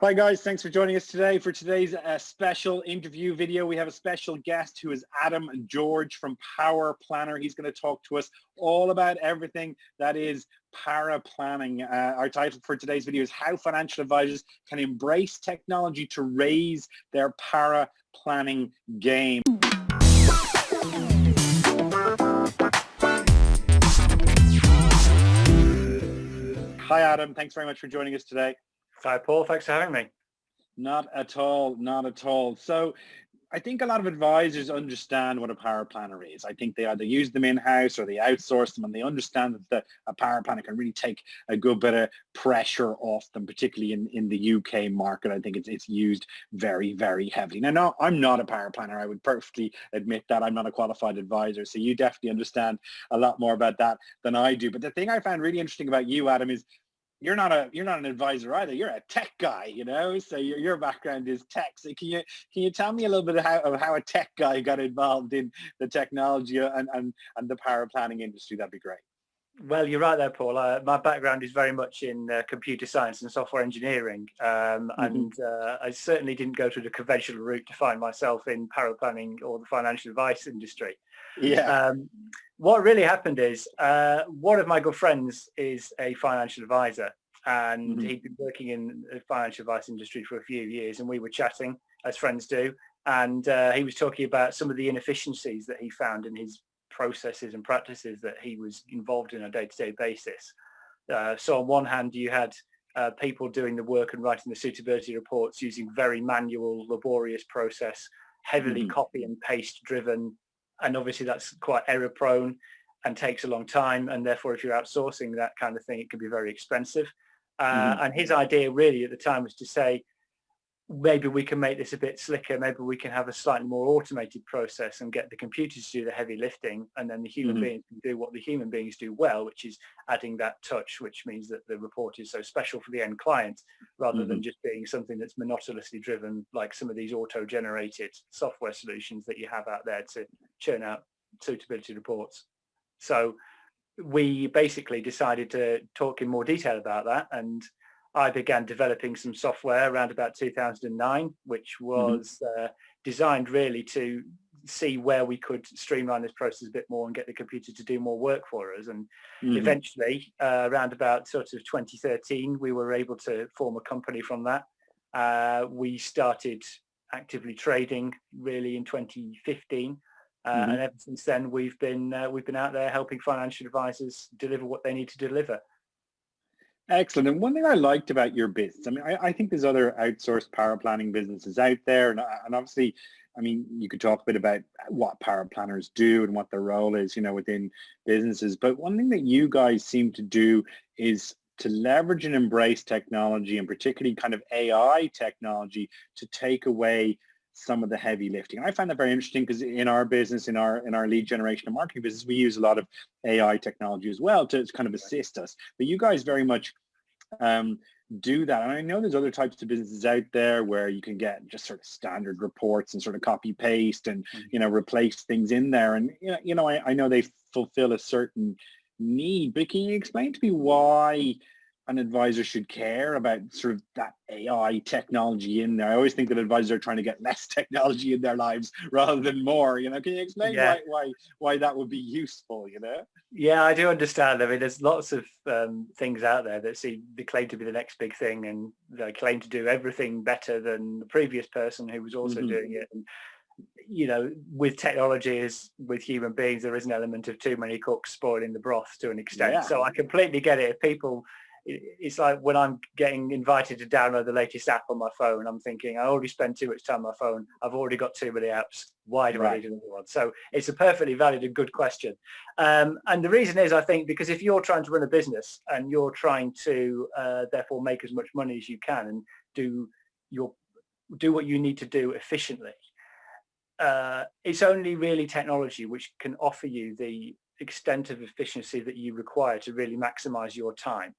Hi guys, thanks for joining us today. For today's special interview video, we have a special guest who is Adam George from PowerPlanner. He's going to talk to us all about everything that is paraplanning. Our title for today's video is How Financial Advisors Can Embrace Technology to Raise Their Paraplanning Game. Hi Adam, thanks very much for joining us today. Hi Paul, thanks for having me. Not at all, not at all. So I think a lot of advisors understand what a paraplanner is. I think they either use them in-house or they outsource them, and they understand that a paraplanner can really take a good bit of pressure off them, particularly in the UK market. I think it's used very, very heavily. Now, no, I'm not a paraplanner. I would perfectly admit that. I'm not a qualified advisor, so you definitely understand a lot more about that than I do. But the thing I found really interesting about you, Adam, is you're not an advisor either. You're a tech guy, you know. So your background is tech. So can you tell me a little bit of how a tech guy got involved in the technology and the paraplanning industry? That'd be great. Well, you're right there, Paul. My background is very much in computer science and software engineering, and I certainly didn't go through the conventional route to find myself in paraplanning or the financial advice industry. Yeah. What really happened is one of my good friends is a financial advisor, and he'd been working in the financial advice industry for a few years, and we were chatting as friends do, and he was talking about some of the inefficiencies that he found in his processes and practices that he was involved in on a day-to-day basis. So on one hand, you had people doing the work and writing the suitability reports using very manual, laborious process, heavily copy and paste driven. And obviously that's quite error prone and takes a long time. And therefore, if you're outsourcing that kind of thing, it can be very expensive. And his idea really at the time was to say, maybe we can make this a bit slicker. Maybe we can have a slightly more automated process and get the computers to do the heavy lifting. And then the human beings can do what the human beings do well, which is adding that touch, which means that the report is so special for the end client rather than just being something that's monotonously driven, like some of these auto-generated software solutions that you have out there to churn out suitability reports. So we basically decided to talk in more detail about that, and I began developing some software around about 2009, which was designed really to see where we could streamline this process a bit more and get the computer to do more work for us. And eventually, around about sort of 2013, we were able to form a company from that. We started actively trading really in 2015. And ever since then, we've been out there helping financial advisors deliver what they need to deliver. Excellent. And one thing I liked about your business, I mean, I think there's other outsourced paraplanning businesses out there. And obviously, I mean, you could talk a bit about what paraplanners do and what their role is, you know, within businesses. But one thing that you guys seem to do is to leverage and embrace technology, and particularly kind of AI technology, to take away some of the heavy lifting. And I find that very interesting because in our business, in our lead generation and marketing business, we use a lot of AI technology as well to kind of assist us. But you guys very much do that. And I know there's other types of businesses out there where you can get just sort of standard reports and sort of copy paste and, you know, replace things in there. And, you know, I know they fulfill a certain need, but can you explain to me why an advisor should care about sort of that AI technology in there? I always think that advisors are trying to get less technology in their lives rather than more. You know, can you explain why that would be useful? You know? Yeah, I do understand. I mean, there's lots of things out there that they claim to be the next big thing, and they claim to do everything better than the previous person who was also doing it. And you know, with technology as with human beings, there is an element of too many cooks spoiling the broth to an extent. Yeah. So I completely get it. If people, it's like when I'm getting invited to download the latest app on my phone, I'm thinking, I already spend too much time on my phone. I've already got too many apps. Why do I need another one? So it's a perfectly valid and good question. And the reason is, I think, because if you're trying to run a business and you're trying to therefore make as much money as you can and do what you need to do efficiently, it's only really technology which can offer you the extent of efficiency that you require to really maximize your time.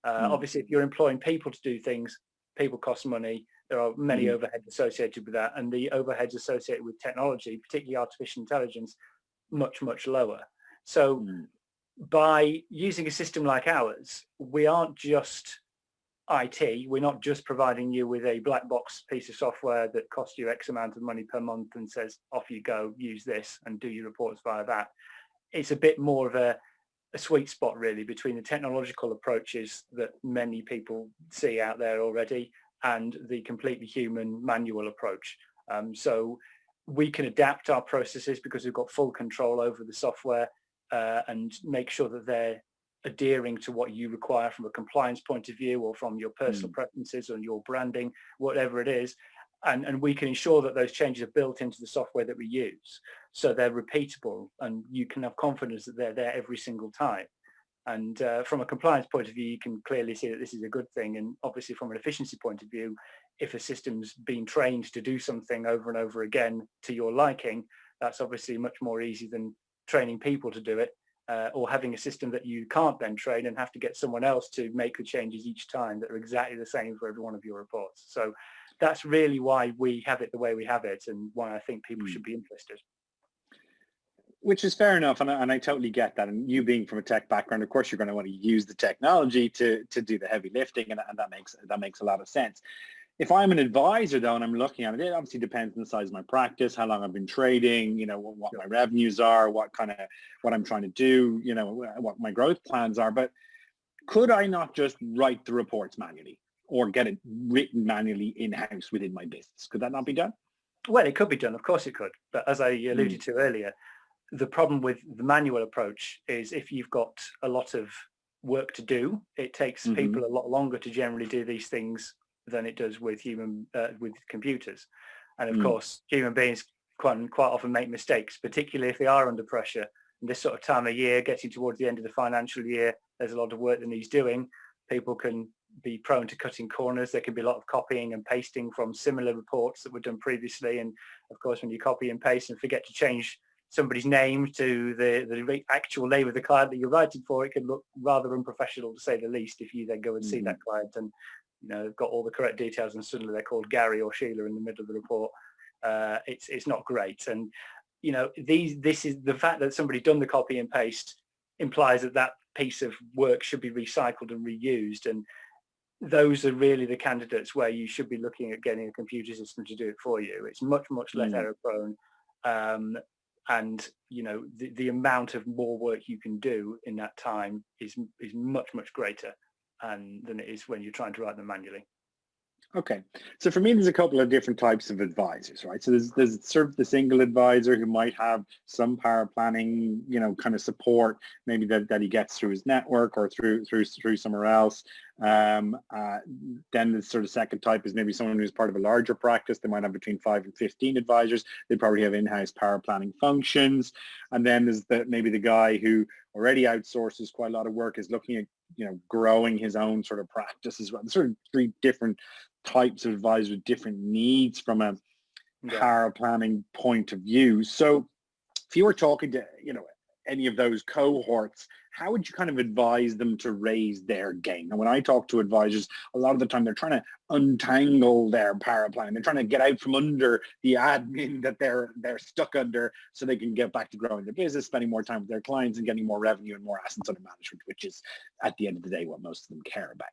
Obviously, if you're employing people to do things, people cost money. There are many overheads associated with that, and the overheads associated with technology, particularly artificial intelligence, much, much lower. So by using a system like ours, we aren't just IT. We're not just providing you with a black box piece of software that costs you X amount of money per month and says, off you go, use this and do your reports via that. It's a bit more of a sweet spot really between the technological approaches that many people see out there already and the completely human manual approach. So we can adapt our processes because we've got full control over the software and make sure that they're adhering to what you require from a compliance point of view or from your personal preferences or your branding, whatever it is. And we can ensure that those changes are built into the software that we use. So they're repeatable and you can have confidence that they're there every single time. And from a compliance point of view, you can clearly see that this is a good thing. And obviously from an efficiency point of view, if a system's been trained to do something over and over again to your liking, that's obviously much more easy than training people to do it or having a system that you can't then train and have to get someone else to make the changes each time that are exactly the same for every one of your reports. So that's really why we have it the way we have it and why I think people should be interested. Which is fair enough, and I totally get that. And you being from a tech background, of course, you're going to want to use the technology to do the heavy lifting, and that makes a lot of sense. If I'm an advisor, though, and I'm looking at it, it obviously depends on the size of my practice, how long I've been trading, you know, what my revenues are, what I'm trying to do, you know, what my growth plans are. But could I not just write the reports manually or get it written manually in-house within my business? Could that not be done? Well, it could be done. Of course it could. But as I alluded to earlier, the problem with the manual approach is if you've got a lot of work to do, it takes people a lot longer to generally do these things than it does with with computers. And of course, human beings quite often make mistakes, particularly if they are under pressure. And this sort of time of year, getting towards the end of the financial year, there's a lot of work that needs doing. People can be prone to cutting corners. There can be a lot of copying and pasting from similar reports that were done previously. And of course, when you copy and paste and forget to change somebody's name to the actual name of the client that you're writing for, it can look rather unprofessional to say the least if you then go and see that client and you know they've got all the correct details and suddenly they're called Gary or Sheila in the middle of the report. It's not great. And you know this is the fact that somebody done the copy and paste implies that that piece of work should be recycled and reused, and those are really the candidates where you should be looking at getting a computer system to do it for you. It's much less error prone. And you know the amount of more work you can do in that time is much greater than it is when you're trying to write them manually. Okay, so for me, there's a couple of different types of advisors, right? So there's sort of the single advisor who might have some power planning, you know, kind of support, maybe that he gets through his network or through somewhere else. Then the sort of second type is maybe someone who's part of a larger practice. They might have between 5 and 15 advisors. They probably have in-house power planning functions. And then there's maybe the guy who already outsources quite a lot of work, is looking at, you know, growing his own sort of practice as well. There's sort of three different types of advisors with different needs from a power planning point of view. So if you were talking to, you know, any of those cohorts, how would you kind of advise them to raise their game? And when I talk to advisors, a lot of the time they're trying to untangle their power planning. They're trying to get out from under the admin that they're stuck under so they can get back to growing their business, spending more time with their clients and getting more revenue and more assets under management, which is at the end of the day what most of them care about.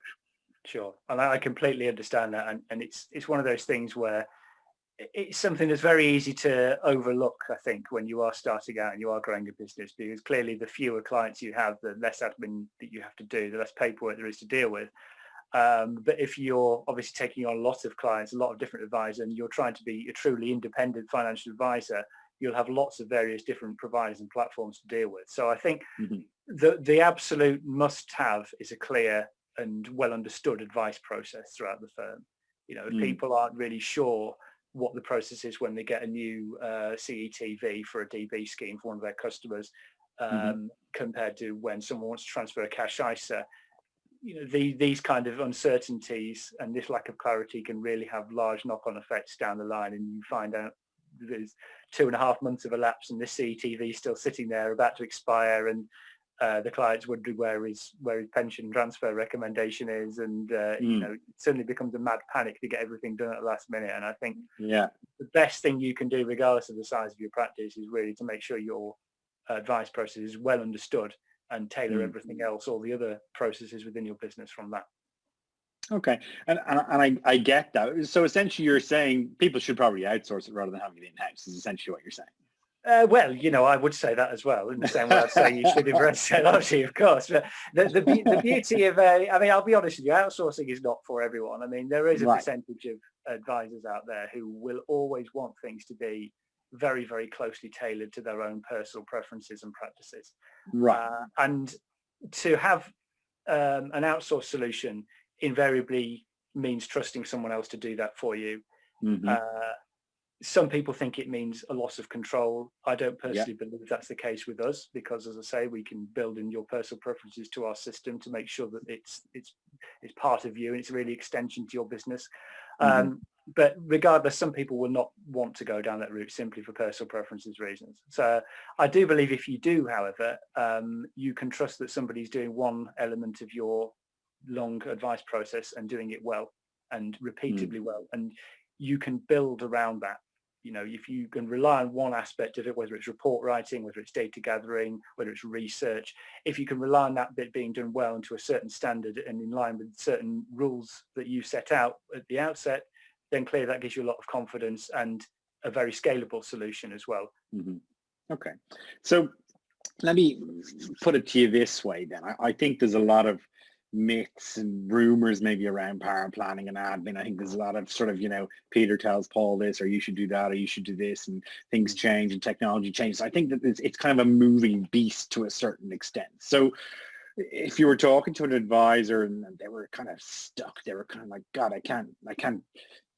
Sure. And I completely understand that. And it's one of those things where it's something that's very easy to overlook, I think, when you are starting out and you are growing a business, because clearly the fewer clients you have, the less admin that you have to do, the less paperwork there is to deal with. But if you're obviously taking on a lot of clients, a lot of different advisors, and you're trying to be a truly independent financial advisor, you'll have lots of various different providers and platforms to deal with. So I think the absolute must-have is a clear and well understood advice process throughout the firm. You know, if people aren't really sure what the process is when they get a new CETV for a DB scheme for one of their customers, compared to when someone wants to transfer a cash ISA, you know, these kind of uncertainties and this lack of clarity can really have large knock-on effects down the line, and you find out there's 2.5 months of elapsed and this CETV is still sitting there about to expire, and the client's wondering where his pension transfer recommendation is, and you know, it suddenly becomes a mad panic to get everything done at the last minute. And I think the best thing you can do, regardless of the size of your practice, is really to make sure your advice process is well understood and tailor everything else, all the other processes within your business from that. Okay. And I get that. So essentially you're saying people should probably outsource it rather than having it in-house is essentially what you're saying. Well, I would say that as well. In the same way I'd say you should invest technology, of course. But the beauty of, I mean, I'll be honest with you, outsourcing is not for everyone. I mean, there is a Right. percentage of advisors out there who will always want things to be very, very closely tailored to their own personal preferences and practices. Right. And to have an outsourced solution invariably means trusting someone else to do that for you. Hmm. Uh, some people think it means a loss of control. I don't Yeah. personally believe that's the case with us because, as I say, we can build in your personal preferences to our system to make sure that it's part of you and it's really extension to your business. Hmm. But regardless, some people will not want to go down that route simply for personal preferences reasons. So I do believe if you do, however, you can trust that somebody's doing one element of your long advice process and doing it well and repeatedly well, and you can build around that. If you can rely on one aspect of it, whether it's report writing, whether it's data gathering, whether it's research, if you can rely on that bit being done well and to a certain standard and in line with certain rules that you set out at the outset, then clearly that gives you a lot of confidence and a very scalable solution as well. Hmm. Okay. So let me put it to you this way then. I think there's a lot of myths and rumors maybe around power planning and admin. I think there's a lot of sort of, Peter tells Paul this, or you should do that, or you should do this, and things change and technology changes. I think that it's kind of a moving beast to a certain extent. So if you were talking to an advisor and they were kind of stuck, they were kind of like, God, I can't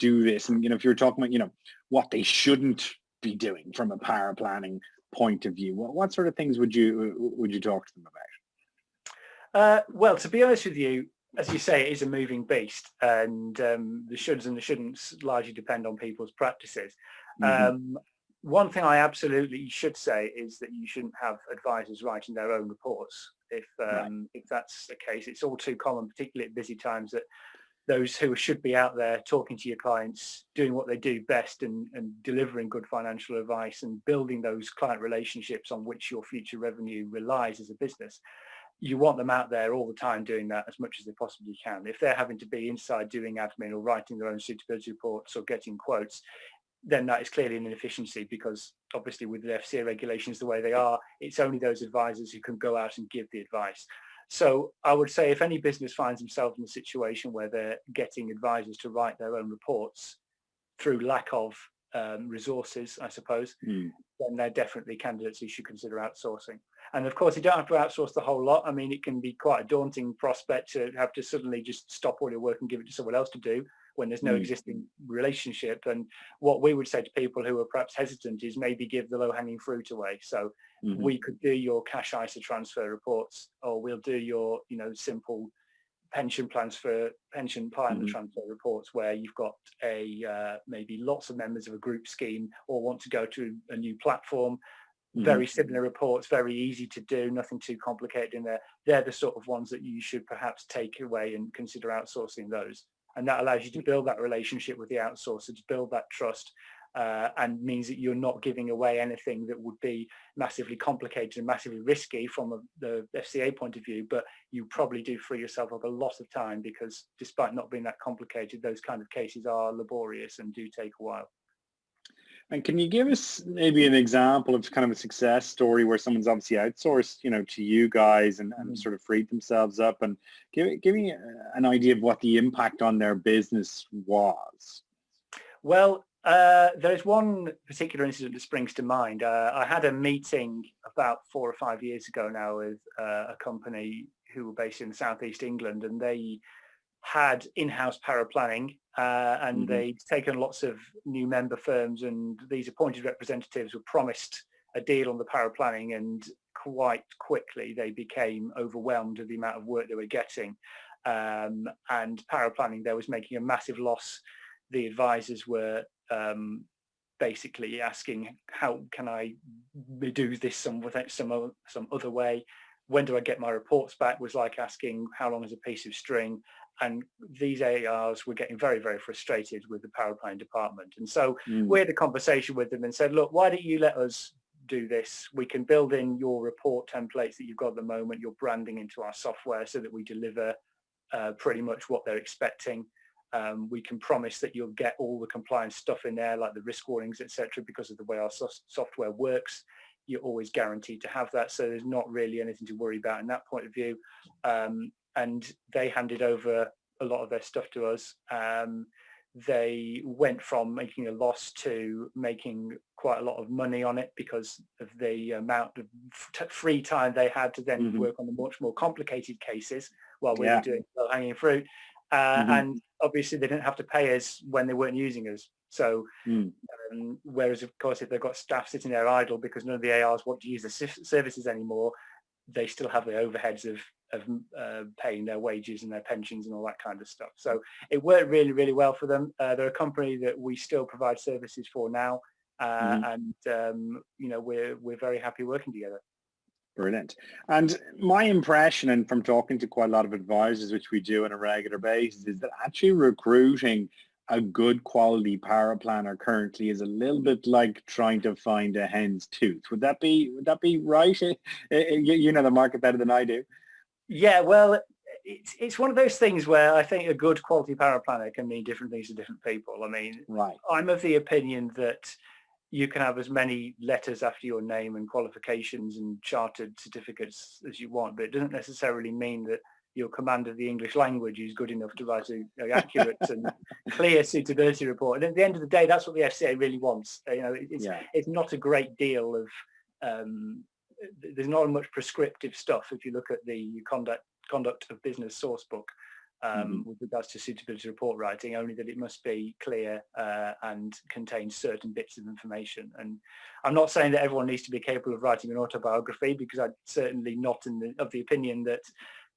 do this. And, if you're talking about, what they shouldn't be doing from a power planning point of view, what sort of things would you talk to them about? Well, to be honest with you, as you say, it is a moving beast, and the shoulds and the shouldn'ts largely depend on people's practices. Hmm. One thing I absolutely should say is that you shouldn't have advisors writing their own reports. Right. If that's the case, it's all too common, particularly at busy times, that those who should be out there talking to your clients, doing what they do best and delivering good financial advice and building those client relationships on which your future revenue relies as a business, you want them out there all the time doing that as much as they possibly can. If they're having to be inside doing admin or writing their own suitability reports or getting quotes, then that is clearly an inefficiency, because obviously with the FCA regulations the way they are, it's only those advisors who can go out and give the advice. So I would say if any business finds themselves in a situation where they're getting advisors to write their own reports through lack of resources, I suppose, Mm. then they're definitely candidates who should consider outsourcing. And of course, you don't have to outsource the whole lot. I mean, it can be quite a daunting prospect to have to suddenly just stop all your work and give it to someone else to do when there's no existing relationship. And what we would say to people who are perhaps hesitant is maybe give the low-hanging fruit away. So we could do your cash ISA transfer reports, or we'll do your, simple pension plans for pension plan transfer reports where you've got maybe lots of members of a group scheme or want to go to a new platform. Very similar reports, very easy to do, nothing too complicated in there. They're the sort of ones that you should perhaps take away and consider outsourcing those. And that allows you to build that relationship with the outsourcer, to build that trust, and means that you're not giving away anything that would be massively complicated and massively risky from the FCA point of view, but you probably do free yourself up a lot of time, because despite not being that complicated, those kind of cases are laborious and do take a while. And can you give us maybe an example of kind of a success story where someone's obviously outsourced, to you guys and sort of freed themselves up, and give me an idea of what the impact on their business was? Well, there's one particular incident that springs to mind. I had a meeting about 4 or 5 years ago now with a company who were based in Southeast England, and they had in-house paraplanning, and they'd taken lots of new member firms, and these appointed representatives were promised a deal on the paraplanning, and quite quickly they became overwhelmed with the amount of work they were getting. And paraplanning there was making a massive loss. The advisors were basically asking, how can I do this some other way? When do I get my reports back? Was like asking how long is a piece of string. And these ARs were getting very, very frustrated with the paraplanning department. And so we had a conversation with them and said, look, why don't you let us do this? We can build in your report templates that you've got at the moment, your branding into our software, so that we deliver pretty much what they're expecting. We can promise that you'll get all the compliance stuff in there, like the risk warnings, etc., because of the way our software works. You're always guaranteed to have that, so there's not really anything to worry about in that point of view. And they handed over a lot of their stuff to us. They went from making a loss to making quite a lot of money on it because of the amount of free time they had to then work on the much more complicated cases while we were doing low-hanging fruit. And obviously they didn't have to pay us when they weren't using us. So whereas, of course, if they've got staff sitting there idle because none of the ARs want to use the services anymore, they still have the overheads of paying their wages and their pensions and all that kind of stuff. So it worked really, really well for them. They're a company that we still provide services for now, and you know, we're very happy working together. Brilliant. And my impression, and from talking to quite a lot of advisors, which we do on a regular basis, is that actually recruiting a good quality paraplanner currently is a little bit like trying to find a hen's tooth. Would that be right? You know the market better than I do. Yeah, well, it's one of those things where I think a good quality paraplanner can mean different things to different people. I mean, right. I'm of the opinion that you can have as many letters after your name and qualifications and chartered certificates as you want, but it doesn't necessarily mean that your command of the English language is good enough to write an accurate and clear suitability report. And at the end of the day, that's what the FCA really wants. You know, it's not a great deal of there's not much prescriptive stuff if you look at the conduct of business source book with regards to suitability report writing, only that it must be clear and contain certain bits of information. And I'm not saying that everyone needs to be capable of writing an autobiography, because I'm certainly not of the opinion that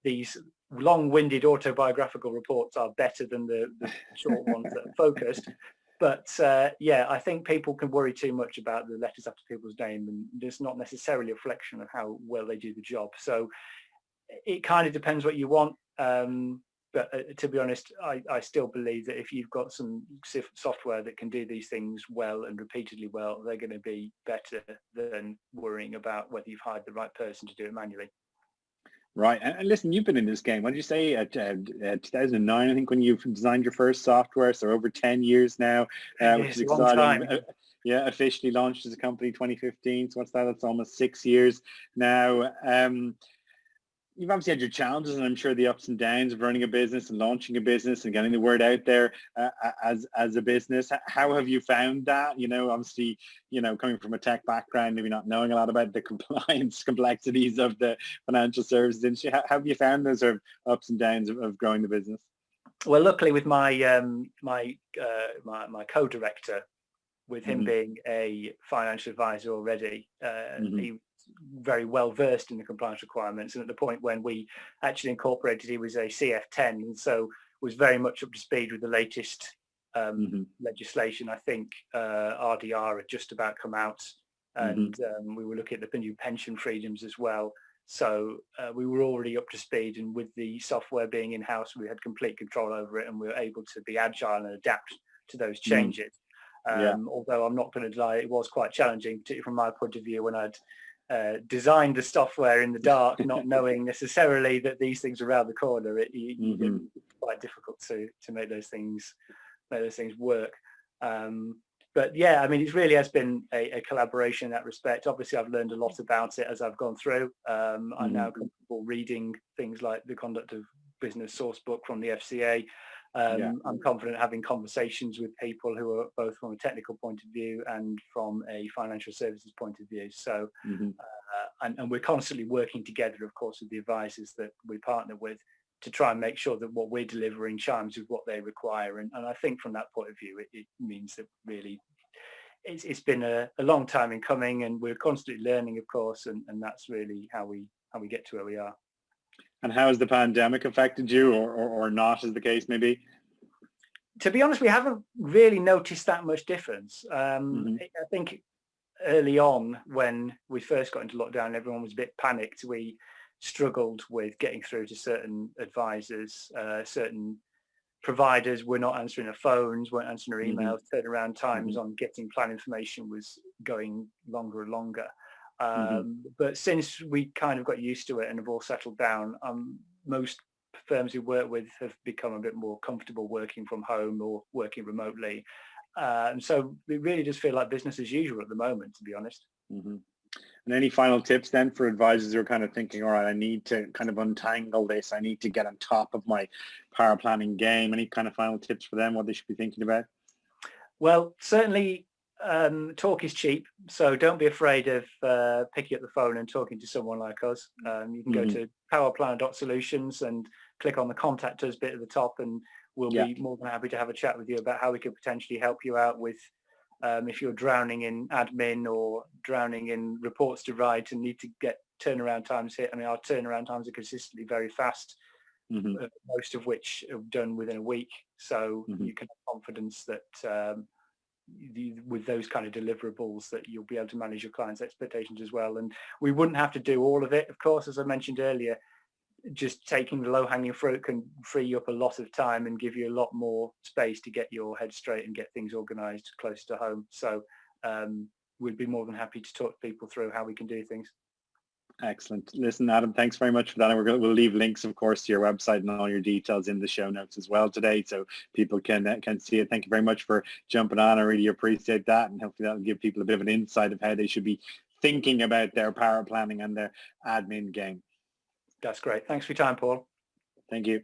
these long-winded autobiographical reports are better than the short ones that are focused. But yeah, I think people can worry too much about the letters after people's name, and it's not necessarily a reflection of how well they do the job. So it kind of depends what you want. But to be honest, I still believe that if you've got some software that can do these things well and repeatedly well, they're going to be better than worrying about whether you've hired the right person to do it manually. Right. And listen, you've been in this game. What did you say? 2009, I think, when you designed your first software. So over 10 years now, which is exciting. Yeah, officially launched as a company 2015. So what's that? That's almost 6 years now. You've obviously had your challenges, and I'm sure the ups and downs of running a business and launching a business and getting the word out there as a business. How have you found that? You know, obviously, you know, coming from a tech background, maybe not knowing a lot about the compliance complexities of the financial services industry. How have you found those sort of ups and downs of growing the business? Well, luckily with my my co-director, with him being a financial advisor already, he very well versed in the compliance requirements, and at the point when we actually incorporated, he was a CF10, and so was very much up to speed with the latest legislation. I think RDR had just about come out, and we were looking at the new pension freedoms as well. So we were already up to speed, and with the software being in-house, we had complete control over it, and we were able to be agile and adapt to those changes. Although I'm not going to deny it was quite challenging, particularly from my point of view, when I'd designed the software in the dark, not knowing necessarily that these things are around the corner. It's quite difficult to make those things work. But yeah, I mean, it really has been a collaboration in that respect. Obviously, I've learned a lot about it as I've gone through. I'm now comfortable reading things like the Conduct of Business Source Book from the FCA. I'm confident having conversations with people who are both from a technical point of view and from a financial services point of view. So, and we're constantly working together, of course, with the advisors that we partner with, to try and make sure that what we're delivering chimes with what they require. And I think from that point of view, it means that really it's been a long time in coming, and we're constantly learning, of course, and that's really how we get to where we are. And how has the pandemic affected you, or not, as the case may be? To be honest, we haven't really noticed that much difference. I think early on, when we first got into lockdown, everyone was a bit panicked. We struggled with getting through to certain advisors. Certain providers were not answering their phones, weren't answering their emails. Turnaround times on getting plan information was going longer and longer. But since we kind of got used to it and have all settled down, I'm most firms we work with have become a bit more comfortable working from home or working remotely. And so it really does feel like business as usual at the moment, to be honest. Mm-hmm. And any final tips then for advisors who are kind of thinking, all right, I need to kind of untangle this. I need to get on top of my power planning game. Any kind of final tips for them, what they should be thinking about? Well, certainly talk is cheap. So don't be afraid of picking up the phone and talking to someone like us. You can go to Paraplanner.solutions and click on the contact us bit at the top, and we'll be more than happy to have a chat with you about how we could potentially help you out with if you're drowning in admin or drowning in reports to write and need to get turnaround times hit. I mean, our turnaround times are consistently very fast, most of which are done within a week. So you can have confidence that with those kind of deliverables that you'll be able to manage your clients' expectations as well. And we wouldn't have to do all of it, of course, as I mentioned earlier. Just taking the low-hanging fruit can free you up a lot of time and give you a lot more space to get your head straight and get things organized close to home. So we'd be more than happy to talk to people through how we can do things. Excellent. Listen, Adam, thanks very much for that. And we'll leave links, of course, to your website and all your details in the show notes as well today, so people can see it. Thank you very much for jumping on. I really appreciate that, and hopefully that'll give people a bit of an insight of how they should be thinking about their power planning and their admin game. That's great. Thanks for your time, Paul. Thank you.